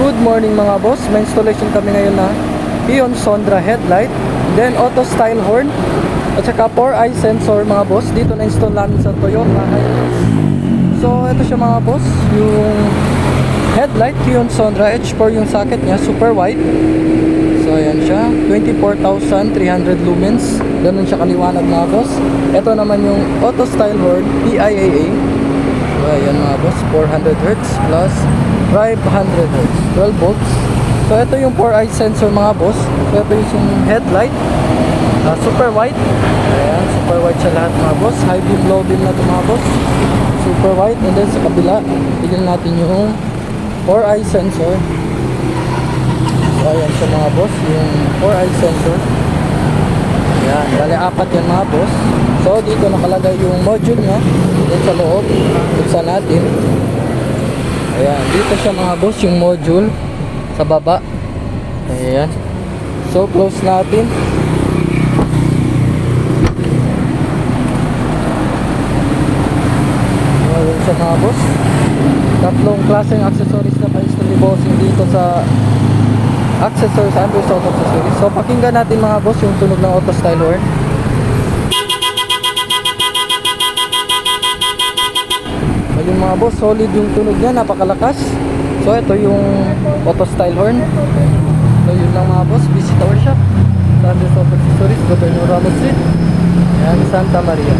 Good morning mga boss. May installation kami ngayon na Pion Sondra headlight, then auto style horn, at saka 4-eye sensor mga boss. Dito na install namin sa Toyota Hilux. So ito siya mga boss, yung headlight Pion Sondra H4 yung socket niya, super wide. So ayan siya, 24,300 lumens. Ganun siya kaliwanag mga boss. Ito naman yung auto style horn PIAA. So ayan mga boss, 400 Hz plus 500 Hz, 12 volts. So ito yung 4-eye sensor mga boss. So ito yung headlight, super wide. Ayan, super wide siya lahat mga boss. High beam, low beam na ito mga boss. Super wide. And then sa kabila, tignan natin yung 4-eye sensor. So ayan siya mga boss, yung 4-eye sensor. Ayan, bali apat yan mga boss. So dito nakalagay yung module niya dito sa loob. Buksan natin. Ayan, dito siya mga boss, yung module sa baba. Ayan. So close natin. Ayan siya mga boss. Tatlong klaseng accessories na pa-install ni bossing dito sa accessories, Andres Auto Accessories. So pakinggan natin mga boss yung tunog ng auto style horn. Ayun mga boss, solid yung tunog niya, napakalakas. So ito yung auto style horn. So yun lang mga boss, visit our shop sa Andres Auto Accessories, Governor Ramos Street, Santa Maria.